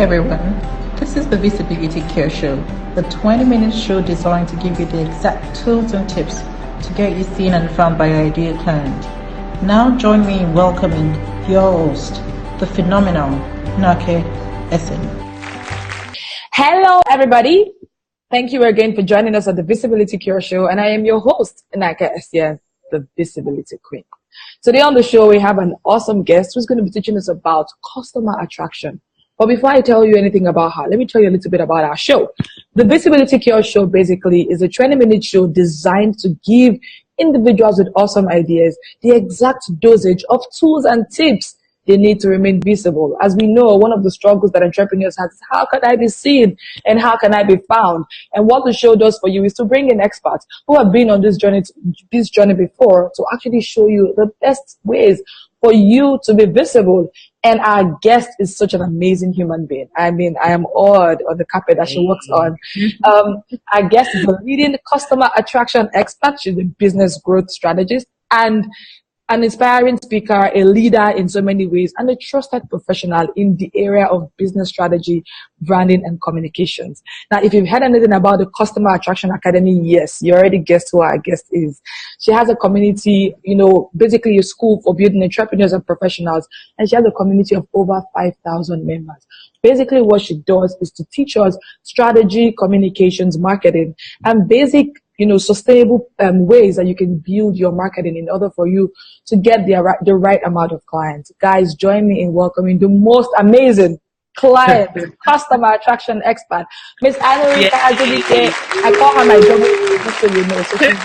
everyone, this is the Visibility Care Show, the 20-minute show designed to give you the exact tools and tips to get you seen and found by your ideal client. Now join me in welcoming your host, the phenomenal Nnanke Essien. Hello everybody, thank you again for joining us at the Visibility Cure Show, and I am your host, Nnanke Essien, the Visibility Queen. Today on the show we have an awesome guest who's going to be teaching us about customer attraction. But before I tell you anything about her, let me tell you a little bit about our show. The Visibility Cure Show basically is a 20-minute show designed to give individuals with awesome ideas the exact dosage of tools and tips they need to remain visible. As we know, one of the struggles that entrepreneurs have is how can I be seen and how can I be found? And what the show does for you is to bring in experts who have been on this journey before to actually show you the best ways for you to be visible. And our guest is such an amazing human being. I mean, I am awed on the carpet that she works on. Our guest is a leading customer attraction expert. She's a business growth strategist and an inspiring speaker, a leader in so many ways, and a trusted professional in the area of business strategy, branding, and communications. Now, if you've heard anything about the Customer Attraction Academy, yes, you already guessed who our guest is. She has a community, basically a school for building entrepreneurs and professionals, and she has a community of over 5,000 members. Basically, what she does is to teach us strategy, communications, marketing, and basic sustainable ways that you can build your marketing in order for you to get the right amount of clients. Guys, join me in welcoming the most amazing client, customer attraction expert, Miss Nnanke Essien. I call her my double, just so you know. So she's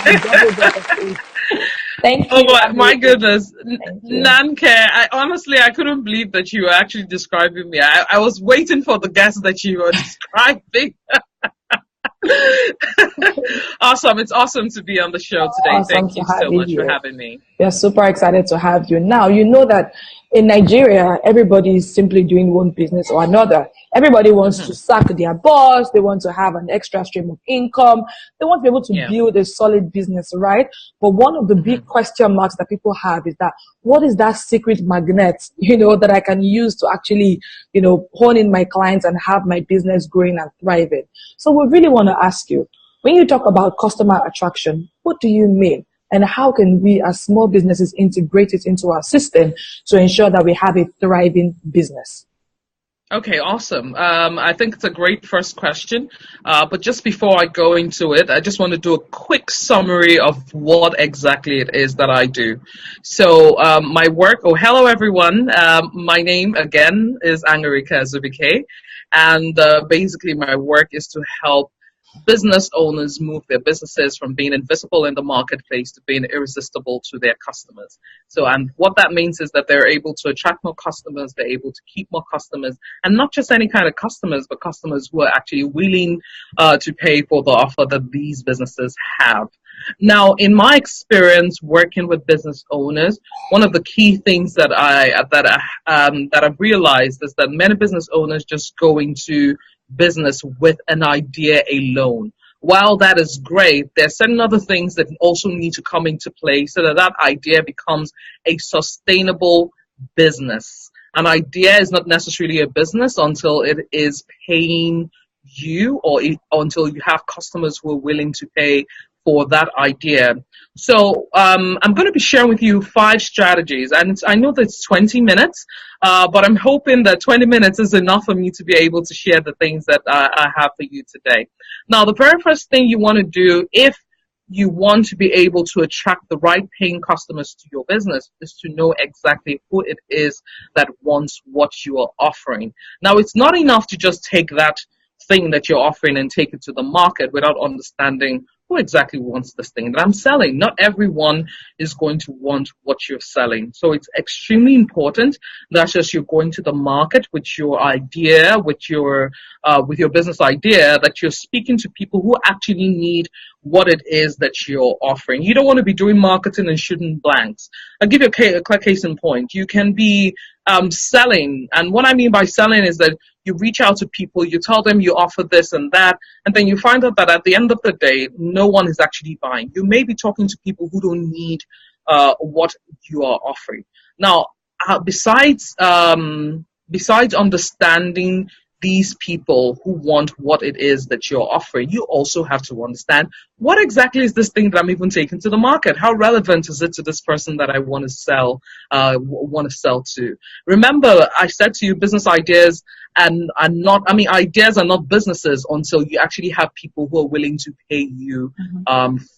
double. Thank you. Oh my goodness. Nnanke, I couldn't believe that you were actually describing me. I was waiting for the guest that you were describing. Awesome. It's awesome to be on the show today. Awesome. Thank you so much for having me. We're super excited to have you. Now, you know that in Nigeria, everybody is simply doing one business or another. Everybody wants to sack their boss. They want to have an extra stream of income. They want to be able to build a solid business, right? But one of the big question marks that people have is that what is that secret magnet, that I can use to actually, hone in my clients and have my business growing and thriving? So we really want to ask you, when you talk about customer attraction, what do you mean? And how can we as small businesses integrate it into our system to ensure that we have a thriving business? Okay, awesome. I think it's a great first question. But just before I go into it, I just want to do a quick summary of what exactly it is that I do. So my work, hello everyone. My name again is Nnanke Essien. And basically my work is to help business owners move their businesses from being invisible in the marketplace to being irresistible to their customers. So, and what that means is that they're able to attract more customers, they're able to keep more customers, and not just any kind of customers, but customers who are actually willing to pay for the offer that these businesses have. Now, in my experience working with business owners, one of the key things that I've realized is that many business owners just go into business with an idea alone. While that is great, there's certain other things that also need to come into play so that that idea becomes a sustainable business. An idea is not necessarily a business until it is paying you or until you have customers who are willing to pay for that idea. So I'm going to be sharing with you 5 strategies, and I know that it's 20 minutes, but I'm hoping that 20 minutes is enough for me to be able to share the things that I have for you today. Now, the very first thing you want to do if you want to be able to attract the right paying customers to your business is to know exactly who it is that wants what you are offering. Now, it's not enough to just take that thing that you're offering and take it to the market without understanding who exactly wants this thing that I'm selling. Not everyone is going to want what you're selling. So it's extremely important that as you're going to the market with your idea, with your business idea, that you're speaking to people who actually need what it is that you're offering. You don't want to be doing marketing and shooting blanks. I'll give you a case in point. You can be selling, and what I mean by selling is that you reach out to people, you tell them you offer this and that, and then you find out that at the end of the day, no one is actually buying. You may be talking to people who don't need what you are offering. Now, besides understanding these people who want what it is that you're offering, you also have to understand what exactly is this thing that I'm even taking to the market? How relevant is it to this person that I want to sell to? Remember, I said to you, business ideas ideas are not businesses until you actually have people who are willing to pay you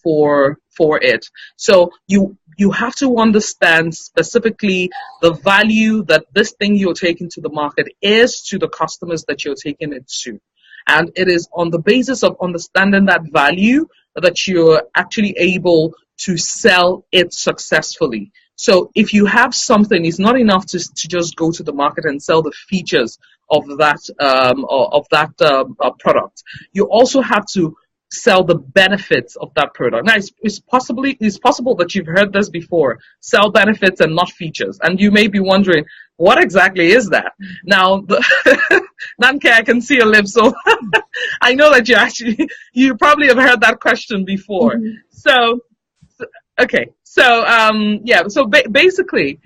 for it. So you have to understand specifically the value that this thing you're taking to the market is to the customers that you're taking it to. And it is on the basis of understanding that value that you're actually able to sell it successfully. So if you have something, it's not enough to just go to the market and sell the features of that product. You also have to sell the benefits of that product. Now, it's possible that you've heard this before: sell benefits and not features. And you may be wondering, what exactly is that? Now, Nnanke, I can see your lips, so I know that you probably have heard that question before. Basically,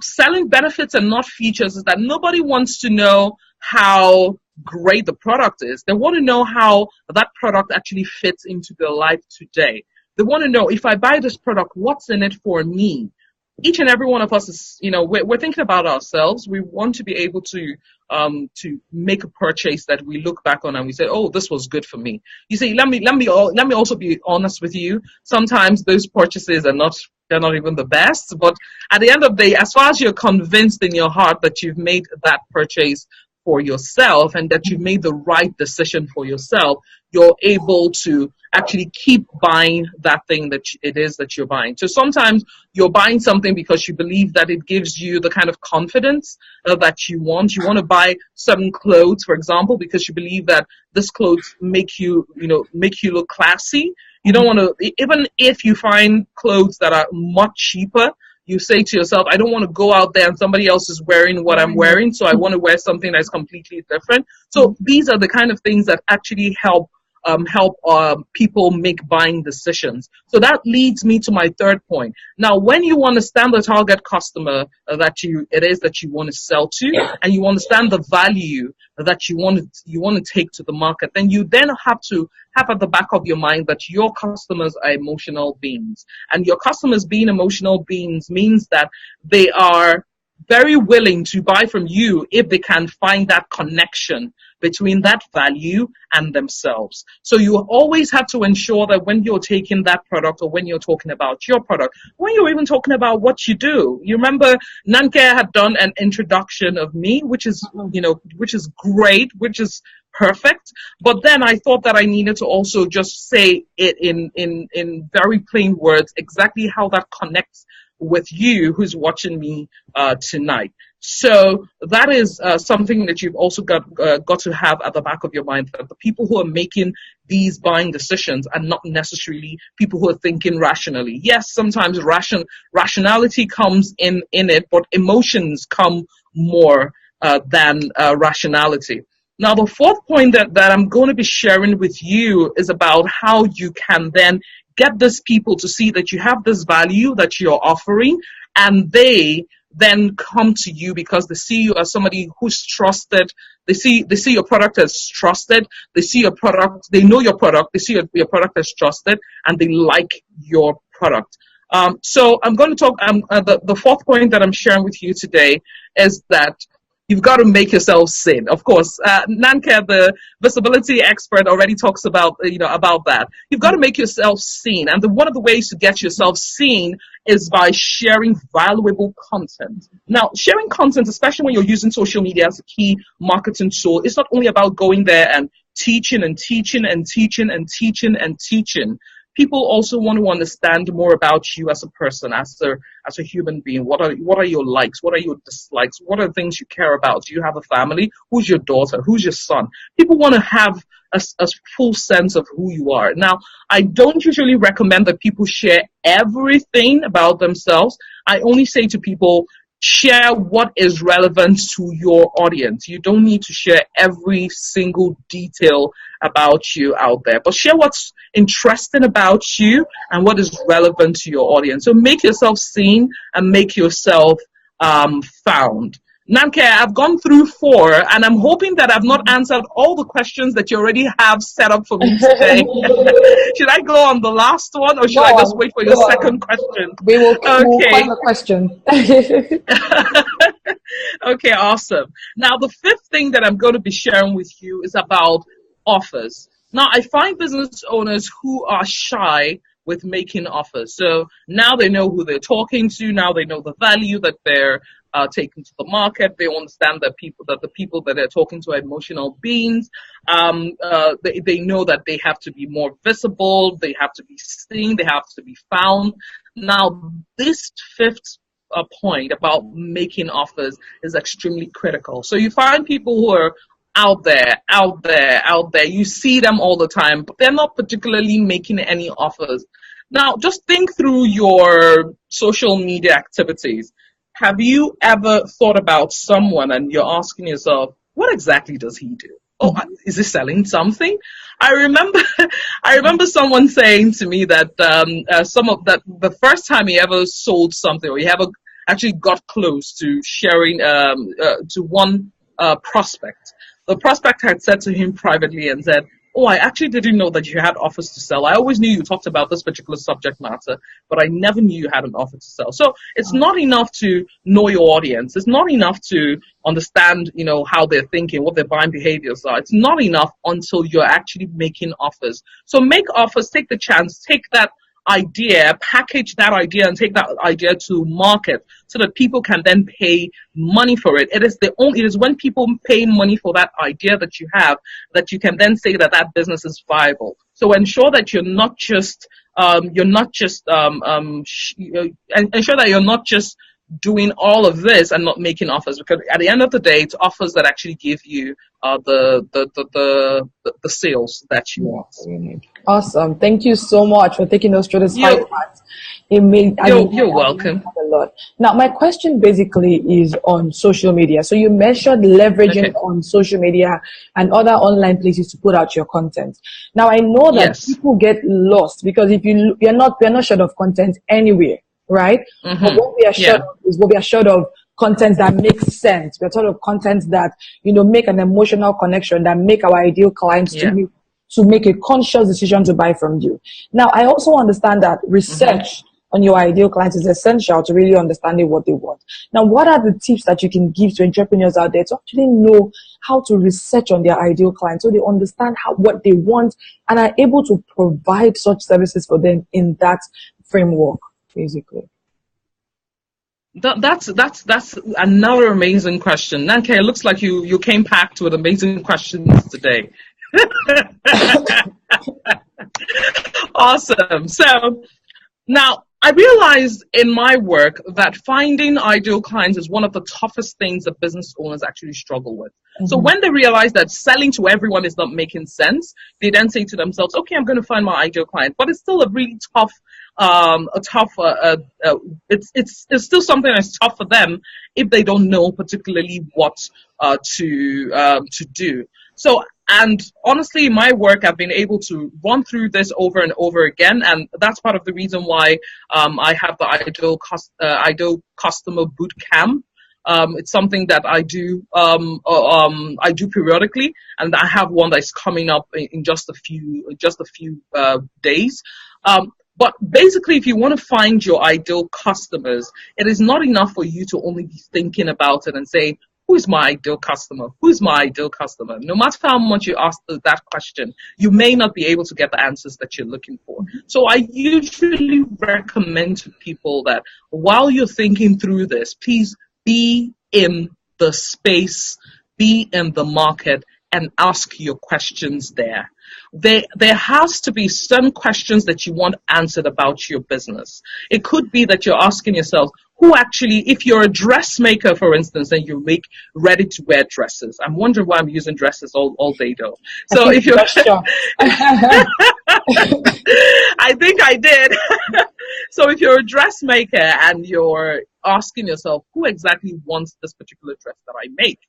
selling benefits and not features is that nobody wants to know how great the product is. They want to know how that product actually fits into their life today. They want to know, if I buy this product, what's in it for me? Each and every one of us is, we're thinking about ourselves. We want to be able to make a purchase that we look back on and we say, oh, this was good for me. You see, let me also be honest with you. Sometimes those purchases they're not even the best. But at the end of the day, as far as you're convinced in your heart that you've made that purchase for yourself and that you made the right decision for yourself, you're able to actually keep buying that thing that it is that you're buying. So sometimes you're buying something because you believe that it gives you the kind of confidence that you want. You want to buy certain clothes, for example, because you believe that this clothes make you look classy. You don't want to, even if you find clothes that are much cheaper, you say to yourself, I don't want to go out there and somebody else is wearing what I'm wearing, so I want to wear something that's completely different. So these are the kind of things that actually help people make buying decisions. So that leads me to my third point. Now, when you understand the target customer that you want to sell to, and you understand the value that you want to take to the market, then you then have to have at the back of your mind that your customers are emotional beings. And your customers being emotional beings means that they are very willing to buy from you if they can find that connection between that value and themselves. So you always have to ensure that when you're taking that product, or when you're talking about your product, when you're even talking about what you do. You remember Nnanke had done an introduction of me, which is great, which is perfect. But then I thought that I needed to also just say it in very plain words, exactly how that connects with you who's watching me tonight. So that is something that you've also got to have at the back of your mind, that the people who are making these buying decisions are not necessarily people who are thinking rationally. Yes, sometimes rationality comes in it, but emotions come more than rationality. Now, the fourth point that I'm going to be sharing with you is about how you can then get these people to see that you have this value that you're offering, and they then come to you because they see you as somebody who's trusted. They see your product as trusted. They see your product. They know your product. They see your product as trusted, and they like your product. So I'm going to talk. The fourth point that I'm sharing with you today is that you've got to make yourself seen. Of course, Nnanke, the visibility expert, already talks about that. You've got to make yourself seen, and one of the ways to get yourself seen is by sharing valuable content. Now, sharing content, especially when you're using social media as a key marketing tool, it's not only about going there and teaching and teaching and teaching and teaching and teaching. People also want to understand more about you as a person, as a human being. What are your likes? What are your dislikes? What are the things you care about? Do you have a family? Who's your daughter? Who's your son? People want to have a full sense of who you are. Now, I don't usually recommend that people share everything about themselves. I only say to people, share what is relevant to your audience. You don't need to share every single detail about you out there, but share what's interesting about you and what is relevant to your audience. So make yourself seen and make yourself found. Nnanke, I've gone through 4, and I'm hoping that I've not answered all the questions that you already have set up for me today. Should I go on the last one, or should I just wait for your second question? We'll Okay. find the question. Okay, awesome. Now, the 5th thing that I'm going to be sharing with you is about offers. Now, I find business owners who are shy with making offers. So now they know who they're talking to. Now they know the value that they're taking to the market. They understand that the people that they're talking to are emotional beings. They know that they have to be more visible. They have to be seen. They have to be found. Now, this 5th point about making offers is extremely critical. So you find people who are out there. You see them all the time, but they're not particularly making any offers. Now, just think through your social media activities. Have you ever thought about someone and you're asking yourself, what exactly does he do? Oh, is he selling something? I remember someone saying to me that the first time he ever sold something, or he ever actually got close to sharing to one prospect. The prospect had said to him privately and said, oh, I actually didn't know that you had offers to sell. I always knew you talked about this particular subject matter, but I never knew you had an offer to sell. So it's not enough to know your audience. It's not enough to understand, how they're thinking, what their buying behaviors are. It's not enough until you're actually making offers. So make offers, take the chance, take that idea, package that idea, and take that idea to market so that people can then pay money for it. It is when people pay money for that idea that you have that you can then say that that business is viable. So ensure that ensure that you're not just doing all of this and not making offers, because at the end of the day, it's offers that actually give you the sales that you want. Awesome. Thank you so much for taking us through this 5 parts. You're welcome. A lot. Now, my question basically is on social media. So you mentioned leveraging on social media and other online places to put out your content. Now, I know that people get lost because if we're not short of content anywhere, right? Mm-hmm. But what we are short of is what we are short of content that makes sense. We're short of content that, make an emotional connection, that make our ideal clients to make a conscious decision to buy from you. Now, I also understand that research on your ideal clients is essential to really understanding what they want. Now, what are the tips that you can give to entrepreneurs out there to actually know how to research on their ideal clients so they understand what they want and are able to provide such services for them in that framework, basically? That's another amazing question. Nnanke, it looks like you came packed with amazing questions today. Awesome. So now I realized in my work that finding ideal clients is one of the toughest things that business owners actually struggle with. Mm-hmm. So when they realize that selling to everyone is not making sense, they then say to themselves, okay, I'm going to find my ideal client. But it's still a really tough, it's still something that's tough for them if they don't know particularly what to do. So, and honestly, in my work, I've been able to run through this over and over again, and that's part of the reason why I have the Ideal Customer Boot Camp. It's something that I do periodically, and I have one that's coming up in just a few days. But basically, if you want to find your ideal customers, it is not enough for you to only be thinking about it and say, who is my ideal customer? Who is my ideal customer? No matter how much you ask that question, you may not be able to get the answers that you're looking for. So I usually recommend to people that while you're thinking through this, please be in the space, be in the market, and ask your questions there. There has to be some questions that you want answered about your business. It could be that you're asking yourself, who actually, if you're a dressmaker, for instance, and you make ready-to-wear dresses. I'm wondering why I'm using dresses all day, though. So if you're... I think I did. So if you're a dressmaker and you're asking yourself, who exactly wants this particular dress that I make?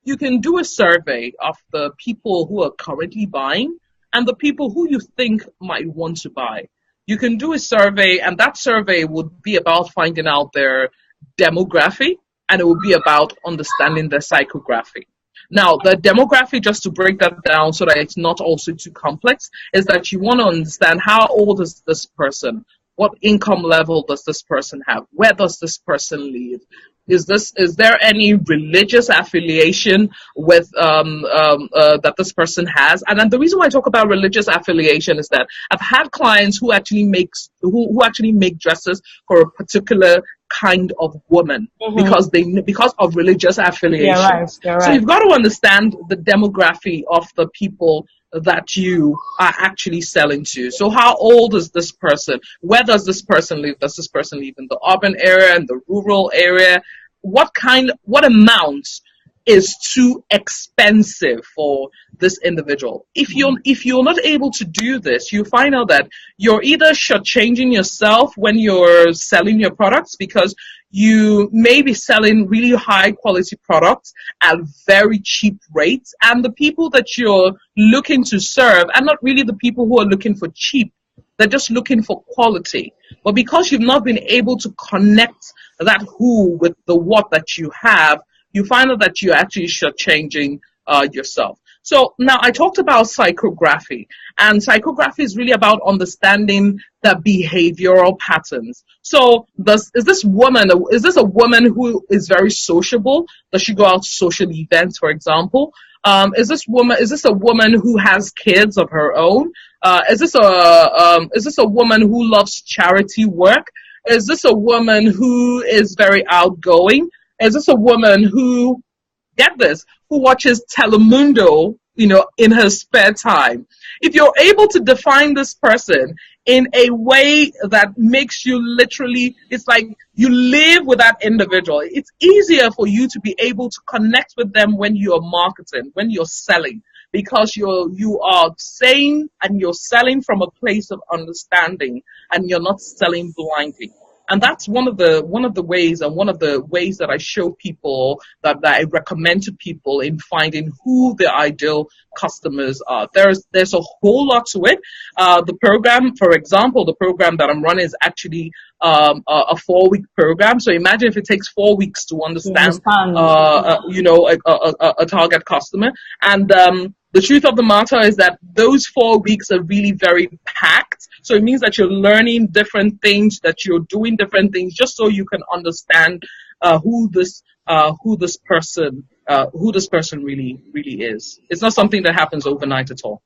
You can do a survey of the people who are currently buying and the people who you think might want to buy. You can do a survey, and that survey would be about finding out their demography and it will be about understanding their psychography. Now, the demography, just to break that down so that it's not also too complex, is that you want to understand how old is this person? What income level does this person have? Where does this person live? Is there any religious affiliation with that this person has? And then the reason why I talk about religious affiliation is that I've had clients who actually make dresses for a particular kind of woman because of religious affiliations. You're right. So you've got to understand the demography of the people that you are actually selling to. So how old is this person? Where does this person live? Does this person live in the urban area, in the rural area? What amount is too expensive for this individual? If you're not able to do this, you find out that you're either shortchanging yourself when you're selling your products, because you may be selling really high quality products at very cheap rates, and the people that you're looking to serve are not really the people who are looking for cheap. They're just looking for quality. But because you've not been able to connect that who with the what that you have, you find out that you're actually shortchanging yourself. So now I talked about psychography, and psychography is really about understanding the behavioral patterns. So is this a woman who is very sociable? Does she go out to social events, for example? Is this a woman who has kids of her own? Is this a woman who loves charity work? Is this a woman who is very outgoing? Is this a woman who, get this, who watches Telemundo, in her spare time? If you're able to define this person in a way that makes you literally, it's like you live with that individual, it's easier for you to be able to connect with them when you're marketing, when you're selling, because you are saying and you're selling from a place of understanding, and you're not selling blindly. And that's one of the ways that I show people, that I recommend to people in finding who their ideal customers are. There's a whole lot to it. The program, for example, the program that I'm running is actually a 4-week program. So imagine if it takes 4 weeks to understand a target customer. And the truth of the matter is that those 4 weeks are really very packed. So it means that you're learning different things, that you're doing different things, just so you can understand who this person really is. It's not something that happens overnight at all.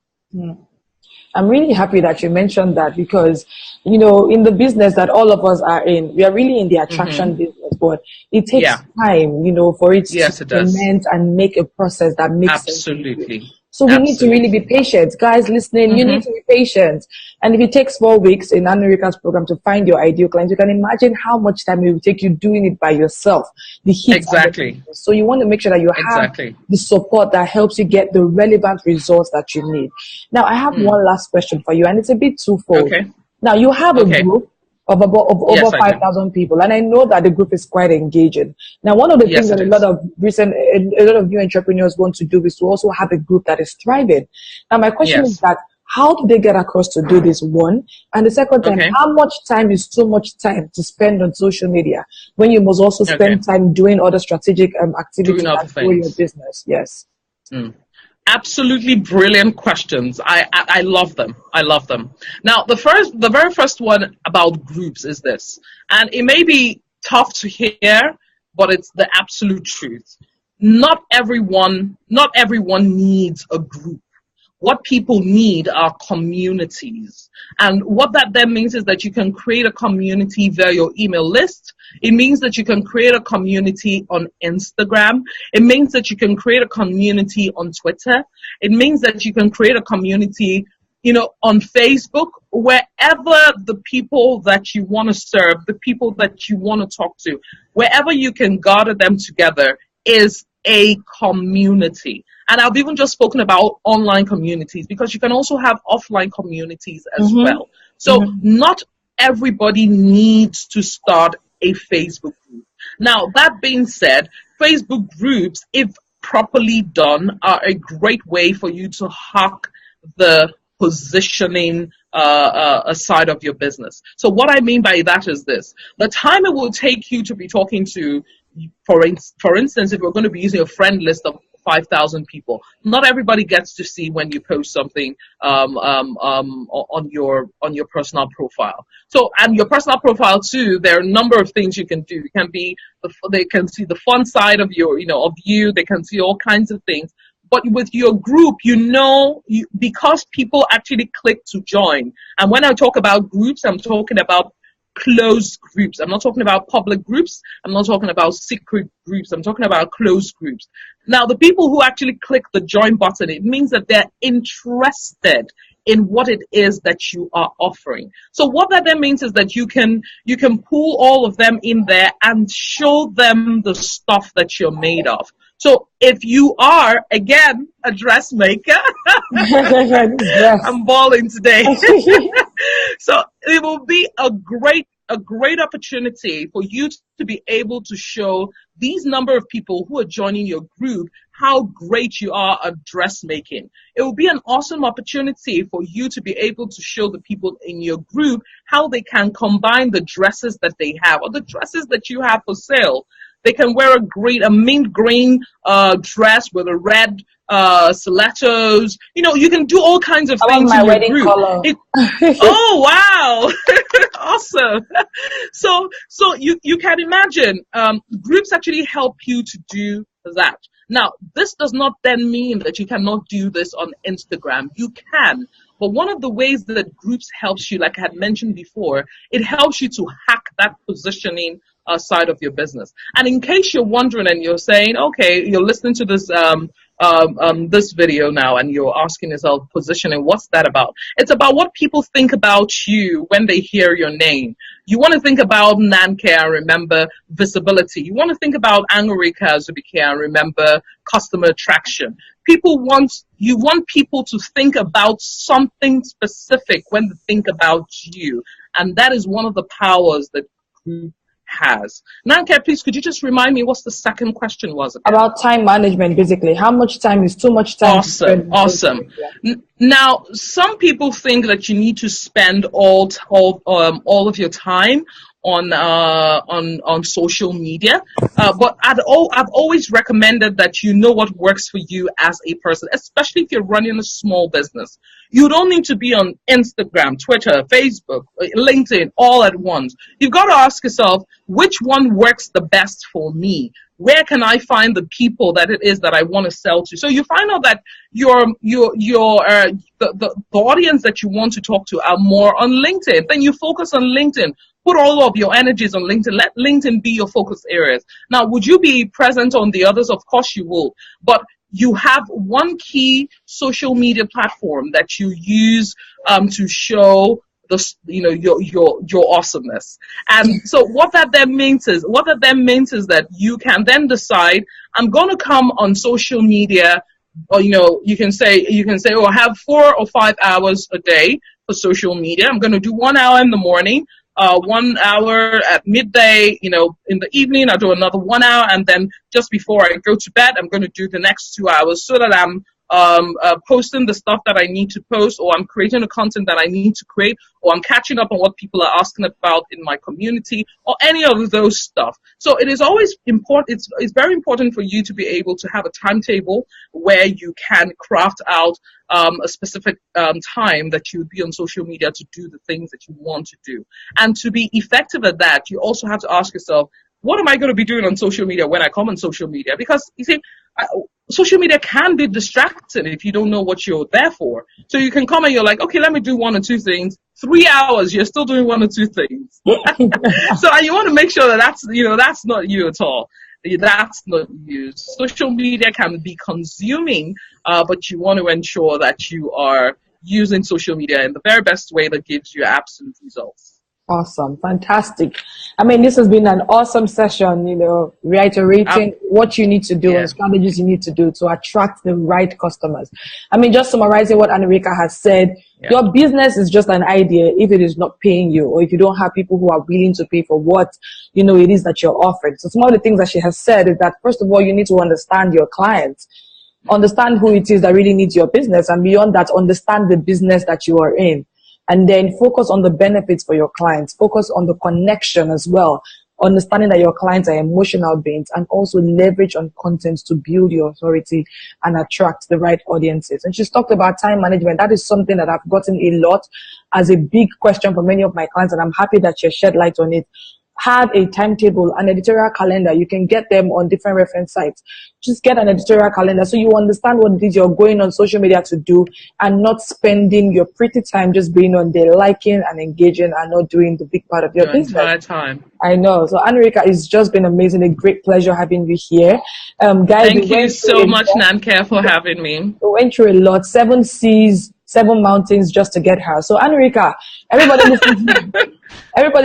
I'm really happy that you mentioned that, because, in the business that all of us are in, we are really in the attraction business, but it takes time, for it to implement and make a process that makes sense. Absolutely. So we need to really be patient. Guys listening, you need to be patient. And if it takes 4 weeks in America's program to find your ideal client, you can imagine how much time it will take you doing it by yourself. The heat. Exactly. So you want to make sure that you have the support that helps you get the relevant results that you need. Now, I have one last question for you, and it's a bit twofold. Okay. Now, you have a group of over 5,000 people, and I know that the group is quite engaging. Now, one of the things that a lot of new entrepreneurs want to do is to also have a group that is thriving. Now, my question is that, how do they get across to do this, one? And the second time, how much time is too much time to spend on social media when you must also spend time doing other strategic activities that grow your business? Yes. Absolutely brilliant questions. I love them. I love them. Now, the very first one about groups is this, and it may be tough to hear, but it's the absolute truth. Not everyone needs a group. What people need are communities. And what that then means is that you can create a community via your email list. It means that you can create a community on Instagram. It means that you can create a community on Twitter. It means that you can create a community, on Facebook, wherever the people that you want to serve, the people that you want to talk to, wherever you can gather them together is a community. And I've even just spoken about online communities, because you can also have offline communities as well. So not everybody needs to start a Facebook group. Now, that being said, Facebook groups, if properly done, are a great way for you to hack the positioning side of your business. So what I mean by that is this: the time it will take you to be talking to for instance, if we're going to be using a friend list of 5,000 people, not everybody gets to see when you post something on your personal profile. So, and your personal profile too, there are a number of things you can do. It can be they can see the fun side of your, of you. They can see all kinds of things. But with your group, because people actually click to join. And when I talk about groups, I'm talking about closed groups. I'm not talking about public groups. I'm not talking about secret groups. I'm talking about closed groups. Now, the people who actually click the join button, it means that they're interested in what it is that you are offering. So what that then means is that you can pull all of them in there and show them the stuff that you're made of. So if you are, again, a dressmaker, Yes. I'm balling today. So it will be a great opportunity for you to be able to show these number of people who are joining your group how great you are at dressmaking. It will be an awesome opportunity for you to be able to show the people in your group how they can combine the dresses that they have or the dresses that you have for sale. They can wear a mint green dress with a red stilettos. You can do all kinds of things in your group. Color. Oh, wow. Awesome. So you can imagine groups actually help you to do that. Now, this does not then mean that you cannot do this on Instagram. You can. But one of the ways that groups helps you, like I had mentioned before, it helps you to hack that positioning side of your business. And in case you're wondering and you're saying, okay, you're listening to this this video now and you're asking yourself, positioning, what's that about? It's about what people think about you when they hear your name. You want to think about Nnanke and remember visibility. You want to think about Angurika Zubike and remember customer attraction. You want people to think about something specific when they think about you. And that is one of the powers that group has. Nnanke, please, could you just remind me what's the second question was again? About time management, basically. How much time is too much time? Awesome. Now, some people think that you need to spend all of your time on social media, but I've always recommended that you know what works for you as a person, especially if you're running a small business. You don't need to be on Instagram, Twitter, Facebook, LinkedIn all at once. You've got to ask yourself, which one works the best for me? Where can I find the people that it is that I want to sell to? So you find out that the audience that you want to talk to are more on LinkedIn. Then you focus on LinkedIn. Put all of your energies on LinkedIn. Let LinkedIn be your focus areas. Now, would you be present on the others? Of course you will. But you have one key social media platform that you use to show your awesomeness. And so what that then means is that you can then decide, I'm going to come on social media, or you can say, I have 4 or 5 hours a day for social media. I'm going to do 1 hour in the morning, 1 hour at midday, in the evening. I'll do another 1 hour, and then just before I go to bed, I'm going to do the next 2 hours so that I'm posting the stuff that I need to post, or I'm creating the content that I need to create, or I'm catching up on what people are asking about in my community, or any of those stuff. So it is always important. It's very important for you to be able to have a timetable where you can craft out a specific time that you would be on social media to do the things that you want to do. And to be effective at that, you also have to ask yourself, what am I going to be doing on social media when I come on social media? Because you see, social media can be distracting if you don't know what you're there for. So you can come and you're like, okay, let me do 1 or 2 things. 3 hours, you're still doing 1 or 2 things. So you want to make sure that that's not you at all. That's not you. Social media can be consuming, but you want to ensure that you are using social media in the very best way that gives you absolute results. Awesome. Fantastic. I mean, this has been an awesome session, reiterating what you need to do and strategies you need to do to attract the right customers. I mean, just summarizing what Angurika has said, your business is just an idea if it is not paying you, or if you don't have people who are willing to pay for what, it is that you're offering. So some of the things that she has said is that, first of all, you need to understand your clients, understand who it is that really needs your business, and beyond that, understand the business that you are in. And then focus on the benefits for your clients. Focus on the connection as well. understanding that your clients are emotional beings, and also leverage on content to build your authority and attract the right audiences. And she's talked about time management. That is something that I've gotten a lot as a big question for many of my clients, and I'm happy that she shed light on it. Have a timetable, an editorial calendar. You can get them on different reference sites. Just get an editorial calendar so you understand what it is you're going on social media to do, and not spending your pretty time just being on there liking and engaging and not doing the big part of your business. Entire time. I know. So Nnanke, it's just been amazing. A great pleasure having you here. Guys, thank you so much, Nnanke, for having me. We went through a lot, 7 seas, 7 mountains just to get her. So Nnanke, everybody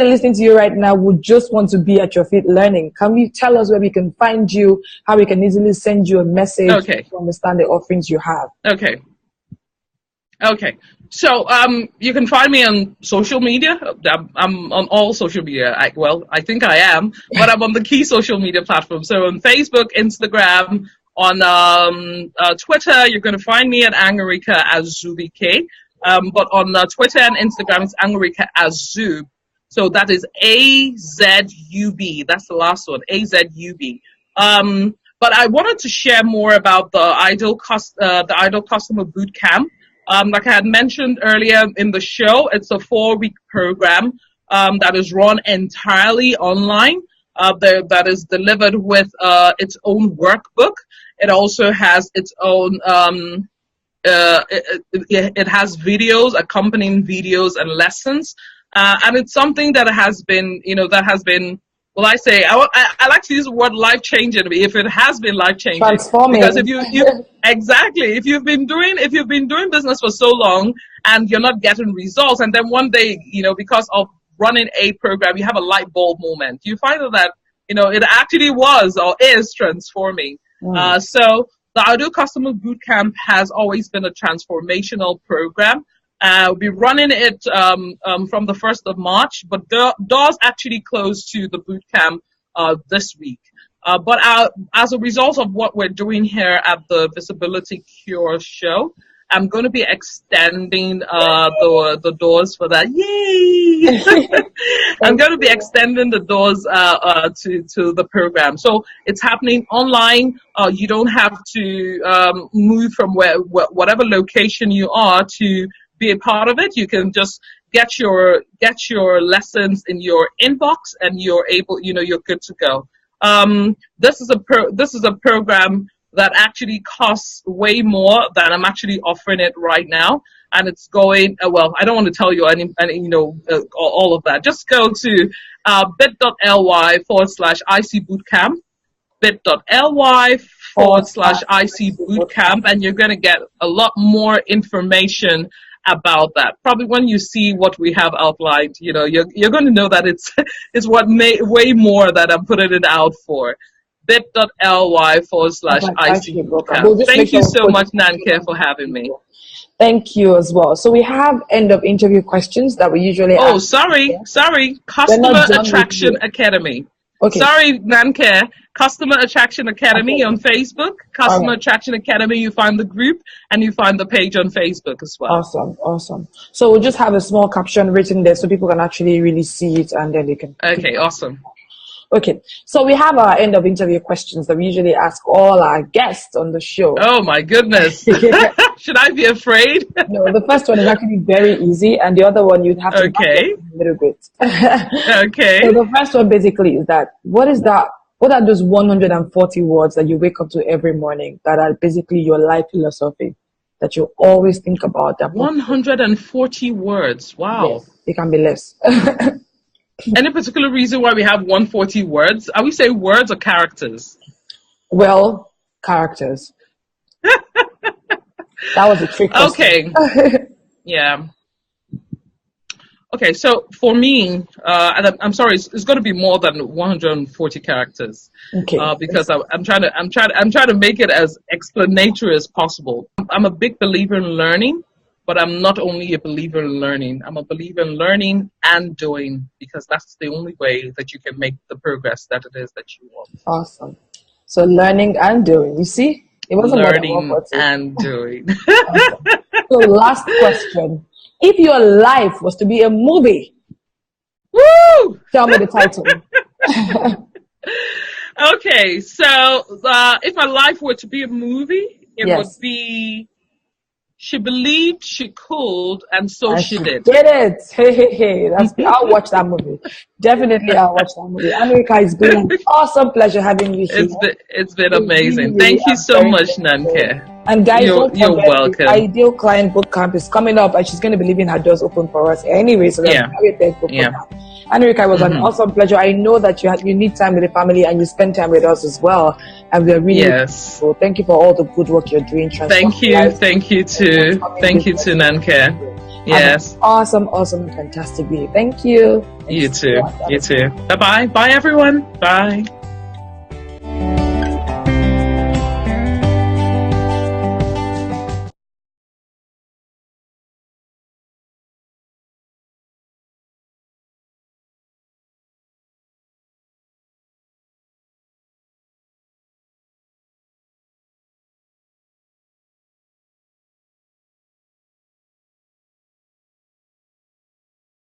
listening to you right now would just want to be at your feet learning. Can you tell us where we can find you, how we can easily send you a message to understand the offerings you have? Okay. So you can find me on social media. I'm on all social media. I think I am, but I'm on the key social media platforms. So on Facebook, Instagram, on Twitter, you're going to find me at Nnanke Azubike. But on Twitter and Instagram, it's Nnanke Azub. So that is AZUB. That's the last one, AZUB. But I wanted to share more about the Ideal Customer Bootcamp. Like I had mentioned earlier in the show, it's a 4-week program that is run entirely online. That is delivered with its own workbook. It also has its own. It has videos, accompanying videos and lessons, and it's something that has been, well, I like to use the word life-changing. If it has been life-changing, transforming. Because if you've been doing business for so long and you're not getting results, and then one day, because of running a program, you have a light bulb moment. You find that it actually was or is transforming. So the Ideal Customer Bootcamp has always been a transformational program. We'll be running it from the 1st of March, but doors actually close to the bootcamp this week. But as a result of what we're doing here at the Visibility Cure show, I'm going to be extending the doors for that. Yay! I'm going to be extending the doors to the program. So it's happening online. You don't have to move from whatever location you are to be a part of it. You can just get your lessons in your inbox, and you're good to go. This is a program that actually costs way more than I'm actually offering it right now, and it's going. Well, I don't want to tell you all of that. Just go to bit.ly/IC Bootcamp, bit.ly/IC Bootcamp, and you're going to get a lot more information about that. Probably when you see what we have outlined, you're going to know that it's way more that I'm putting it out for. bit.ly/IC Bootcamp. Thank you so much, Nnanke, for having me. Thank you as well. So we have end of interview questions that we usually ask. Oh, sorry. Customer Attraction Academy. Okay. Sorry, Nnanke. Customer Attraction Academy on Facebook. Customer Attraction Academy, you find the group and you find the page on Facebook as well. Awesome. So we'll just have a small caption written there so people can actually really see it, and then they can. Okay, awesome. Okay, so we have our end of interview questions that we usually ask all our guests on the show. Oh my goodness. Should I be afraid? No, the first one is actually very easy, and the other one you'd have to a little bit. Okay. So the first one basically is that, what are those 140 words that you wake up to every morning that are basically your life philosophy that you always think about? That 140 words. Wow. Yes, it can be less. Any particular reason why we have 140 words? Are we saying words or characters? Well, characters. That was a trick question. Okay. Yeah. Okay, so for me, and I'm sorry, it's going to be more than 140 characters. Okay. Because I'm trying to make it as explanatory as possible. I'm a big believer in learning. But I'm not only a believer in learning, I'm a believer in learning and doing, because that's the only way that you can make the progress that it is that you want. Awesome. So learning and doing. You see? It wasn't learning and doing. Awesome. So last question. If your life was to be a movie, woo! Tell me the title. Okay, so if my life were to be a movie, it would Yes. be She Believed She Could, and So And She she Did. did it. Hey. I'll watch that movie. Definitely, I'll watch that movie. Nnanke, it's been an awesome pleasure having you here. It's been We really, amazing. really Thank you are so very much, grateful. Nnanke. And guys, don't You're forget the welcome. Ideal Client Bootcamp is coming up, and she's going to be leaving her doors open for us anyway. So we're Yeah. very thankful for Yeah. that. Nnanke, it was an awesome pleasure. I know that you need time with the family, and you spend time with us as well. And we're really grateful. Thank you for all the good work you're doing. Thank you too. Thank you to Nnanke. Yes. Awesome, fantastic day. Thank you. You too. Bye bye. Bye everyone. Bye.